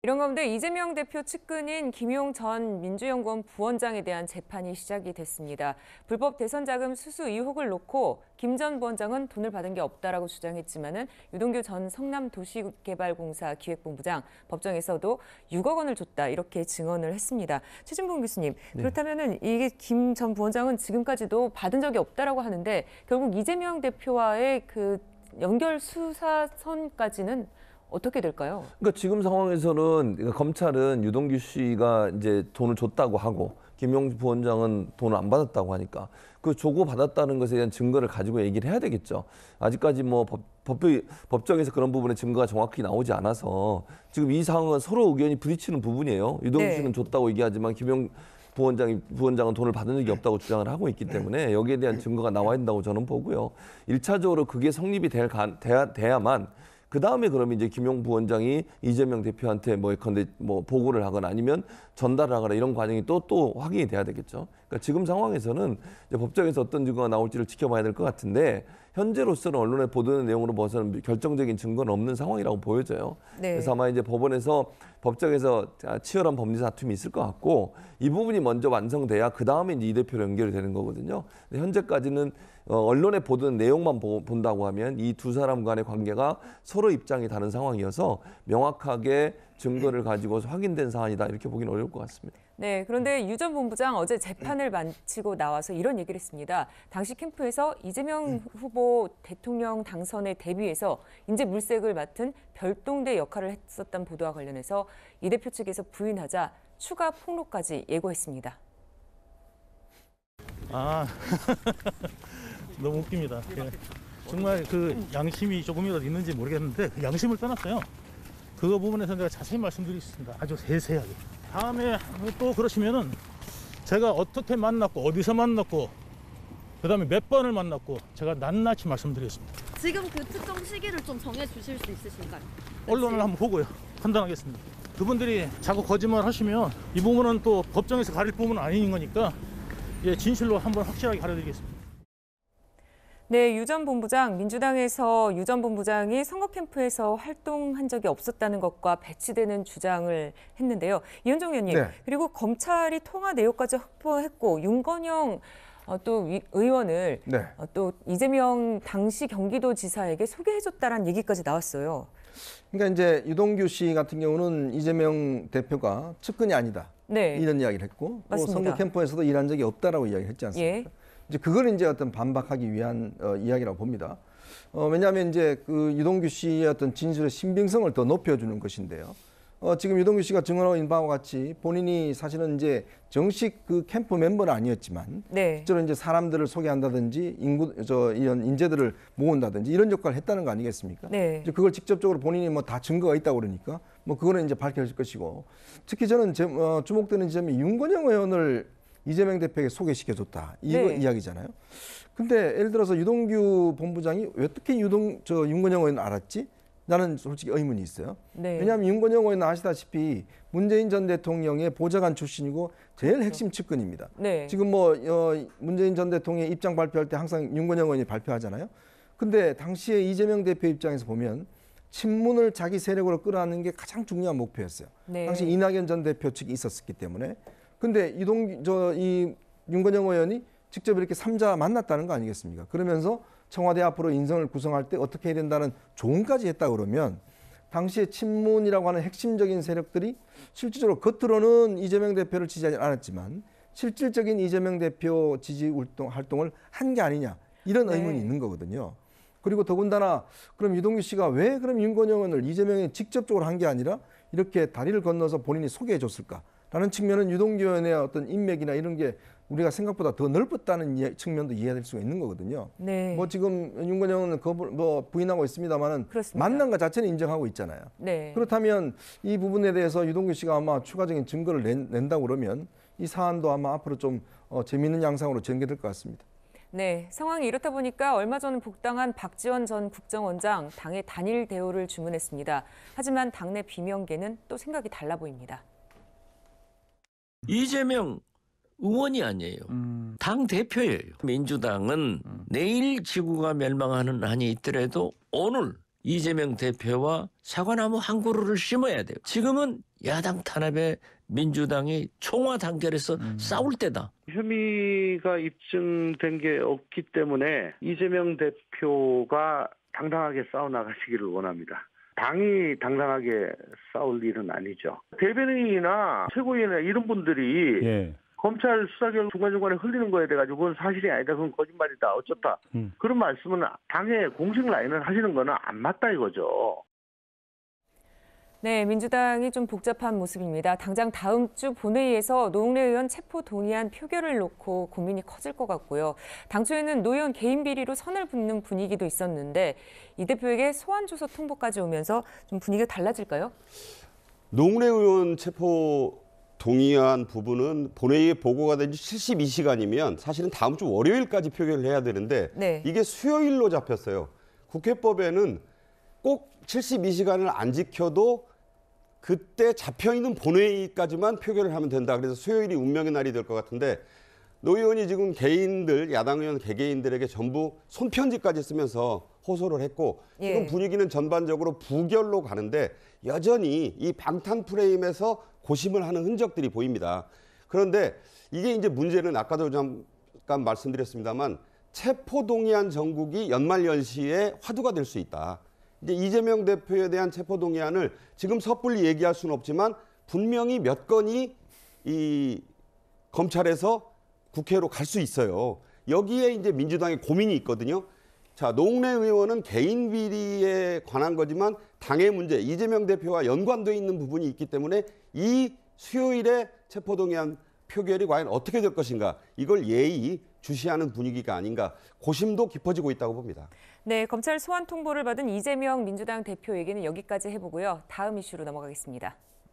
이런 가운데 이재명 대표 측근인 김용 전 민주연구원 부원장에 대한 재판이 시작이 됐습니다. 불법 대선 자금 수수 의혹을 놓고 김 전 부원장은 돈을 받은 게 없다라고 주장했지만은 유동규 전 성남도시개발공사 기획본부장 법정에서도 6억 원을 줬다 이렇게 증언을 했습니다. 최진봉 교수님, 그렇다면은 이게 김 전 부원장은 지금까지도 받은 적이 없다라고 하는데 결국 이재명 대표와의 그 연결 수사선까지는 어떻게 될까요? 그러니까 지금 상황에서는 검찰은 유동규 씨가 이제 돈을 줬다고 하고 김용 부원장은 돈을 안 받았다고 하니까 그 주고 받았다는 것에 대한 증거를 가지고 얘기를 해야 되겠죠. 아직까지 뭐 법정에서 그런 부분에 증거가 정확히 나오지 않아서 지금 이 상황은 서로 의견이 부딪히는 부분이에요. 유동규 씨는 줬다고 얘기하지만 김용 부원장은 돈을 받은 적이 없다고 주장을 하고 있기 때문에 여기에 대한 증거가 나와야 된다고 저는 보고요. 1차적으로 그게 성립이 돼야만 그 다음에 그러면 이제 김용 부원장이 이재명 대표한테 뭐 보고를 하거나 아니면 전달을 하거나 이런 과정이 또 확인이 돼야 되겠죠. 그러니까 지금 상황에서는 이제 법정에서 어떤 증거가 나올지를 지켜봐야 될 것 같은데 현재로서는 언론에 보도된 내용으로 봐서는 결정적인 증거는 없는 상황이라고 보여져요. 네. 그래서 아마 이제 법정에서 치열한 법리 다툼이 있을 것 같고 이 부분이 먼저 완성돼야 그 다음에 이제 이 대표로 연결이 되는 거거든요. 근데 현재까지는 언론에 보도된 내용만 본다고 하면 이 두 사람 간의 관계가 서로 입장이 다른 상황이어서 명확하게 증거를 가지고 확인된 사안이다 이렇게 보기는 어려울 것 같습니다. 네, 그런데 유 전 본부장 어제 재판을 마치고 나와서 이런 얘기를 했습니다. 당시 캠프에서 이재명 후보 대통령 당선에 대비해서 인재 물색을 맡은 별동대 역할을 했었던 보도와 관련해서 이 대표 측에서 부인하자 추가 폭로까지 예고했습니다. 너무 웃깁니다. 정말 그 양심이 조금이라도 있는지 모르겠는데 그 양심을 떠났어요. 그거 부분에서 내가 자세히 말씀드리겠습니다. 아주 세세하게. 다음에 또 그러시면은 제가 어떻게 만났고 어디서 만났고 그다음에 몇 번을 만났고 제가 낱낱이 말씀드리겠습니다. 지금 그 특정 시기를 좀 정해주실 수 있으신가요? 언론을 한번 보고요. 판단하겠습니다. 그분들이 자꾸 거짓말 하시면 이 부분은 또 법정에서 가릴 부분은 아닌 거니까 진실로 한번 확실하게 가려드리겠습니다. 네, 유 전 본부장, 민주당에서 유 전 본부장이 선거 캠프에서 활동한 적이 없었다는 것과 배치되는 주장을 했는데요. 이현정 의원님, 네. 그리고 검찰이 통화 내용까지 확보했고 윤건영 또 의원을 또 이재명 당시 경기도지사에게 소개해줬다는 얘기까지 나왔어요. 그러니까 이제 유동규 씨 같은 경우는 이재명 대표가 측근이 아니다. 이런 이야기를 했고 또 선거 캠프에서도 일한 적이 없다라고 이야기를 했지 않습니까? 이제 그걸 이제 어떤 반박하기 위한 이야기라고 봅니다. 왜냐하면 이제 그 유동규 씨의 어떤 진술의 신빙성을 더 높여주는 것인데요. 지금 유동규 씨가 증언하고 있는 바와 같이 본인이 사실은 이제 정식 그 캠프 멤버는 아니었지만, 실제로 이제 사람들을 소개한다든지 이런 인재들을 모은다든지 이런 역할을 했다는 거 아니겠습니까? 이제 그걸 직접적으로 본인이 뭐 다 증거가 있다고 그러니까 뭐 그거는 이제 밝혀질 것이고, 특히 저는 주목되는 지점이 윤건영 의원을 이재명 대표에게 소개시켜줬다. 이거 이야기잖아요. 근데 예를 들어서 유동규 본부장이 어떻게 윤건영 의원을 알았지? 나는 솔직히 의문이 있어요. 왜냐하면 윤건영 의원은 아시다시피 문재인 전 대통령의 보좌관 출신이고 제일 핵심 측근입니다. 지금 문재인 전 대통령의 입장 발표할 때 항상 윤건영 의원이 발표하잖아요. 근데 당시에 이재명 대표 입장에서 보면 친문을 자기 세력으로 끌어안는 게 가장 중요한 목표였어요. 당시 이낙연 전 대표 측이 있었기 때문에. 근데 이 윤건영 의원이 직접 이렇게 3자 만났다는 거 아니겠습니까? 그러면서 청와대 앞으로 인선을 구성할 때 어떻게 해야 된다는 조언까지 했다 그러면 당시에 친문이라고 하는 핵심적인 세력들이 실질적으로 겉으로는 이재명 대표를 지지하지 않았지만 실질적인 이재명 대표 지지 활동을 한 게 아니냐 이런 의문이 있는 거거든요. 그리고 더군다나 그럼 유동규 씨가 왜 그럼 윤건영 의원을 이재명이 직접적으로 한 게 아니라 이렇게 다리를 건너서 본인이 소개해 줬을까? 라는 측면은 유동규 의원의 어떤 인맥이나 이런 게 우리가 생각보다 더 넓었다는 측면도 이해될 수가 있는 거거든요. 뭐 지금 윤건영은 부인하고 있습니다만은 만난 것 자체는 인정하고 있잖아요. 그렇다면 이 부분에 대해서 유동규 씨가 아마 추가적인 증거를 낸다고 그러면 이 사안도 아마 앞으로 좀 재미있는 양상으로 전개될 것 같습니다. 네, 상황이 이렇다 보니까 얼마 전 복당한 박지원 전 국정원장 당의 단일 대우를 주문했습니다. 하지만 당내 비명계는 또 생각이 달라 보입니다. 이재명 의원이 아니에요. 당 대표예요. 민주당은 내일 지구가 멸망하는 한이 있더라도 오늘 이재명 대표와 사과나무 한 그루를 심어야 돼요. 지금은 야당 탄압에 민주당이 총화 단결해서 싸울 때다. 혐의가 입증된 게 없기 때문에 이재명 대표가 당당하게 싸워나가시기를 원합니다. 당이 당당하게 싸울 일은 아니죠. 대변인이나 최고위원이나 이런 분들이 검찰 수사 결과 중간중간에 흘리는 거에 대해 가지고 그건 사실이 아니다, 그건 거짓말이다, 어쩌다. 그런 말씀은 당의 공식 라인을 하시는 거는 안 맞다 이거죠. 네, 민주당이 좀 복잡한 모습입니다. 당장 다음 주 본회의에서 노웅래 의원 체포 동의안 표결을 놓고 고민이 커질 것 같고요. 당초에는 노 의원 개인 비리로 선을 긋는 분위기도 있었는데 이 대표에게 소환조서 통보까지 오면서 좀 분위기가 달라질까요? 노웅래 의원 체포 동의안 부분은 본회의에 보고가 된 지 72시간이면 사실은 다음 주 월요일까지 표결을 해야 되는데 이게 수요일로 잡혔어요. 국회법에는 꼭 72시간을 안 지켜도 그때 잡혀있는 본회의까지만 표결을 하면 된다. 그래서 수요일이 운명의 날이 될 것 같은데 노 의원이 지금 개인들, 야당 의원 개개인들에게 전부 손편지까지 쓰면서 호소를 했고 지금 분위기는 전반적으로 부결로 가는데 여전히 이 방탄 프레임에서 고심을 하는 흔적들이 보입니다. 그런데 이게 이제 문제는 아까도 잠깐 말씀드렸습니다만 체포동의안 전국이 연말연시에 화두가 될 수 있다. 이제 이재명 대표에 대한 체포동의안을 지금 섣불리 얘기할 수는 없지만 분명히 몇 건이 이 검찰에서 국회로 갈 수 있어요. 여기에 이제 민주당의 고민이 있거든요. 자, 노웅래 의원은 개인 비리에 관한 거지만 당의 문제, 이재명 대표와 연관되어 있는 부분이 있기 때문에 이 수요일에 체포동의안 표결이 과연 어떻게 될 것인가, 이걸 예의 주시하는 분위기가 아닌가, 고심도 깊어지고 있다고 봅니다. 네, 검찰 소환 통보를 받은 이재명 민주당 대표 얘기는 여기까지 해보고요. 다음 이슈로 넘어가겠습니다.